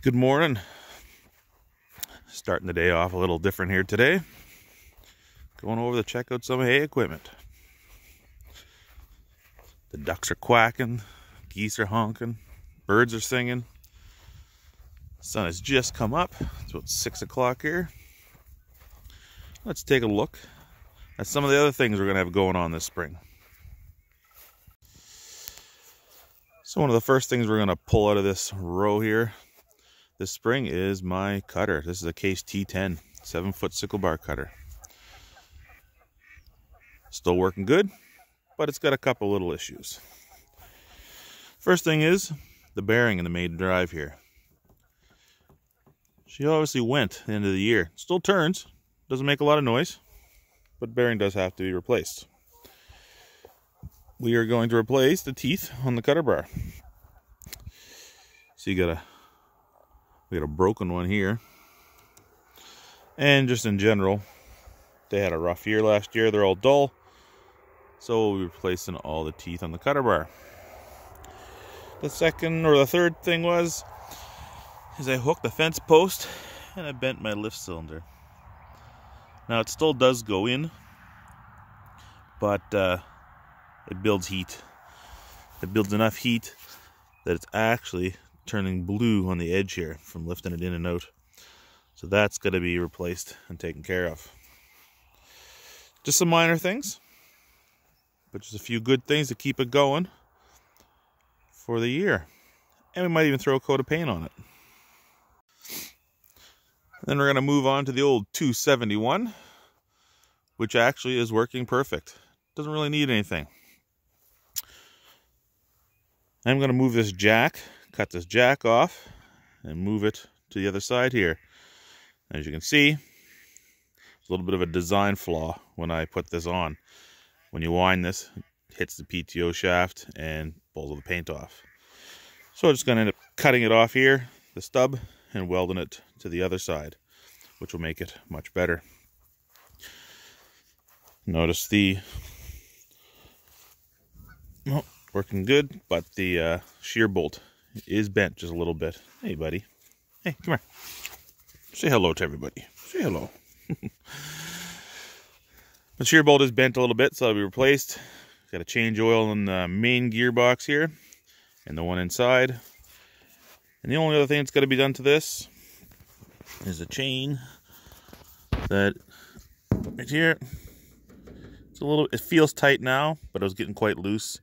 Good morning. Starting the day off a little different here today. Going over to check out some hay equipment. The ducks are quacking, geese are honking, birds are singing. The sun has just come up. It's about 6 o'clock here. Let's take a look at some of the other things we're going to have going on this spring. So one of the first things we're going to pull out of this row here this spring is my cutter. This is a Case T10 7-foot sickle bar cutter. Still working good, but it's got a couple little issues. First thing is the bearing in the main drive here. She obviously went at the end of the year. Still turns, doesn't make a lot of noise, but bearing does have to be replaced. We are going to replace the teeth on the cutter bar. So we got a broken one here. And just in general, they had a rough year last year. They're all dull. So we're replacing all the teeth on the cutter bar. The third thing is I hooked the fence post and I bent my lift cylinder. Now it still does go in, but it builds heat. It builds enough heat that it's actually turning blue on the edge here from lifting it in and out. So that's going to be replaced and taken care of. Just some minor things, but just a few good things to keep it going for the year. And we might even throw a coat of paint on it. Then we're going to move on to the old 271, which actually is working perfect. Doesn't really need anything. I'm going to move this jack, cut this jack off, and move it to the other side here. As you can see, there's a little bit of a design flaw when I put this on. When you wind this, it hits the PTO shaft and pulls all the paint off. So I'm just going to end up cutting it off here, the stub, and welding it to the other side, which will make it much better. Notice working good, but the shear bolt is bent just a little bit. Hey, buddy. Hey, come here. Say hello to everybody. Say hello. The shear bolt is bent a little bit, so it'll be replaced. Got to change oil in the main gearbox here and the one inside. And the only other thing that's got to be done to this is the chain that right here. It feels tight now, but it was getting quite loose.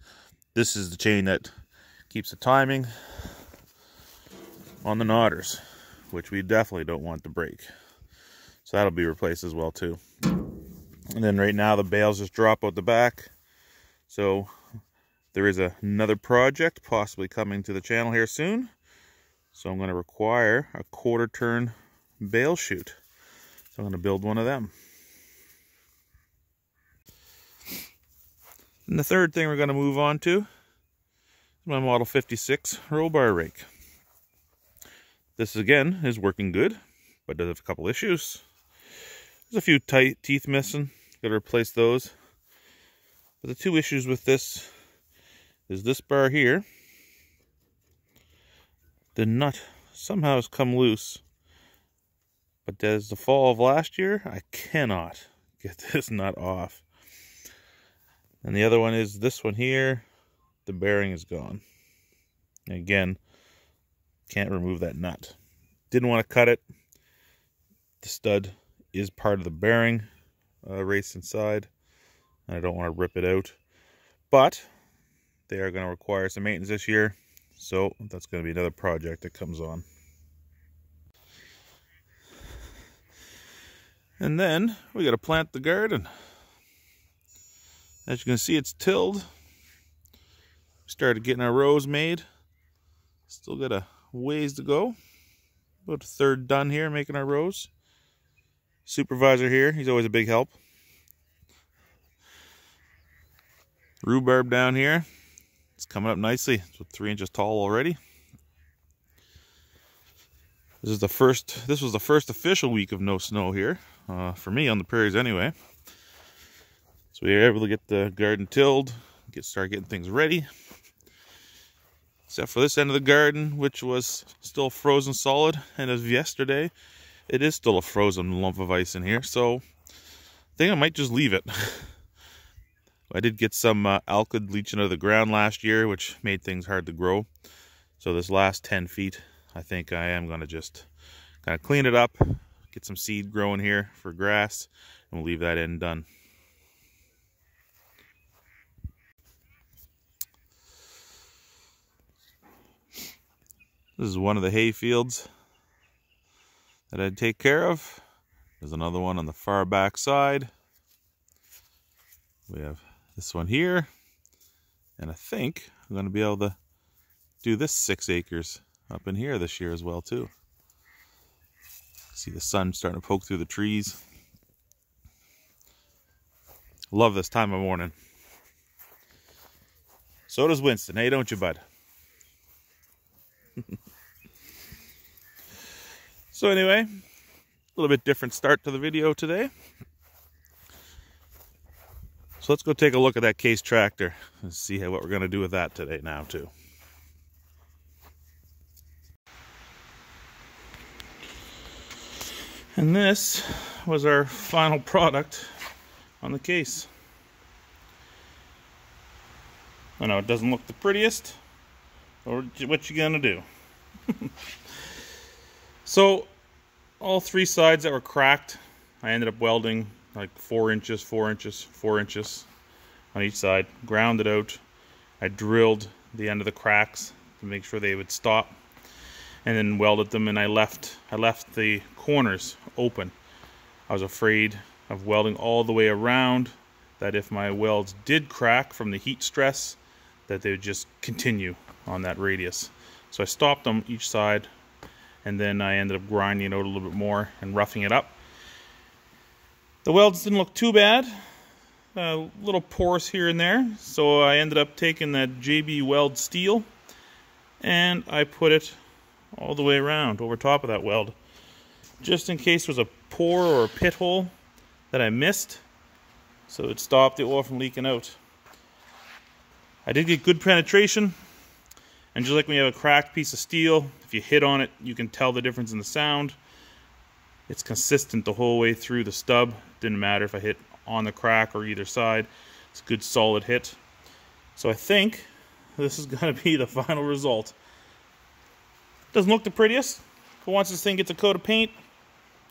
This is the chain that keeps the timing on the knotters, which we definitely don't want to break. So that'll be replaced as well too. And then right now the bales just drop out the back. So there is another project possibly coming to the channel here soon. So I'm going to require a 1/4 turn bale chute. So I'm going to build one of them. And the third thing we're going to move on to is my Model 56 roll bar rake. This again is working good, but does have a couple issues. There's a few tight teeth missing. Got to replace those. But the two issues with this is this bar here. The nut somehow has come loose. But as the fall of last year, I cannot get this nut off. And the other one is this one here. The bearing is gone. Again, can't remove that nut. Didn't want to cut it. The stud is part of the bearing race inside. And I don't want to rip it out. But they are going to require some maintenance this year. So that's going to be another project that comes on. And then we got to plant the garden. As you can see, it's tilled. We started getting our rows made. Still got a ways to go. About a third done here, making our rows. Supervisor here, he's always a big help. Rhubarb down here. It's coming up nicely. It's about 3 inches tall already. This was the first official week of no snow here. For me on the prairies anyway. So we were able to get the garden tilled, start getting things ready. except for this end of the garden, which was still frozen solid, and as of yesterday, it is still a frozen lump of ice in here, so I think I might just leave it. I did get some alkyd leaching out of the ground last year, which made things hard to grow. So this last 10 feet, I think I am going to just kind of clean it up, get some seed growing here for grass, and we'll leave that end done. This is one of the hay fields that I'd take care of. There's another one on the far back side. We have this one here, and I think I'm going to be able to do this 6 acres up in here this year as well too. See the sun starting to poke through the trees. Love this time of morning. So does Winston, hey, don't you, bud? So anyway, a little bit different start to the video today. So let's go take a look at that case tractor and see what we're going to do with that today now too. And this was our final product on the case. I know it doesn't look the prettiest, or what you gonna do? So all 3 sides that were cracked, I ended up welding like 4 inches, 4 inches, 4 inches on each side, ground it out. I drilled the end of the cracks to make sure they would stop, and then welded them, and I left the corners open. I was afraid of welding all the way around, that if my welds did crack from the heat stress, that they would just continue on that radius. So I stopped them each side, and then I ended up grinding it out a little bit more and roughing it up. The welds didn't look too bad, little pores here and there, so I ended up taking that JB Weld steel and I put it all the way around over top of that weld, just in case there was a pore or a pit hole that I missed, so it stopped the oil from leaking out. I did get good penetration, and just like when you have a cracked piece of steel, if you hit on it, you can tell the difference in the sound. It's consistent the whole way through the stub. Didn't matter if I hit on the crack or either side. It's a good solid hit. So I think this is going to be the final result. Doesn't look the prettiest, but once this thing gets a coat of paint,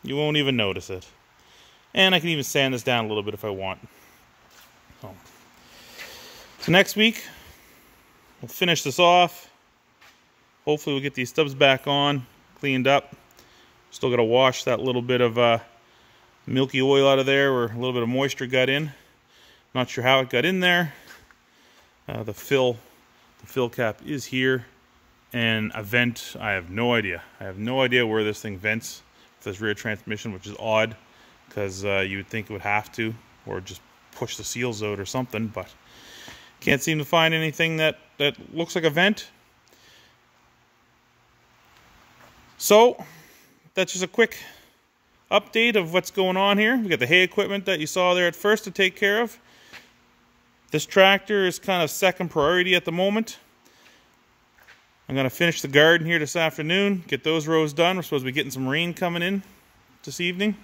you won't even notice it. And I can even sand this down a little bit if I want. So next week, we'll finish this off. Hopefully we'll get these stubs back on, cleaned up. Still got to wash that little bit of milky oil out of there, where a little bit of moisture got in. Not sure how it got in there. The fill cap is here, and a vent, I have no idea. I have no idea where this thing vents with this rear transmission, which is odd, because you would think it would have to, or just push the seals out or something, but can't seem to find anything that looks like a vent. So that's just a quick update of what's going on here. We got the hay equipment that you saw there at first to take care of. This tractor is kind of second priority at the moment. I'm going to finish the garden here this afternoon, get those rows done. We're supposed to be getting some rain coming in this evening.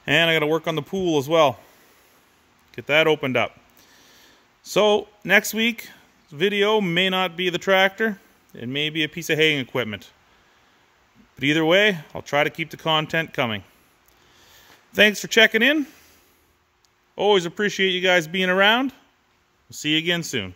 And I got to work on the pool as well. Get that opened up. So next week's video may not be the tractor. It may be a piece of haying equipment. But either way, I'll try to keep the content coming. Thanks for checking in. Always appreciate you guys being around. We'll see you again soon.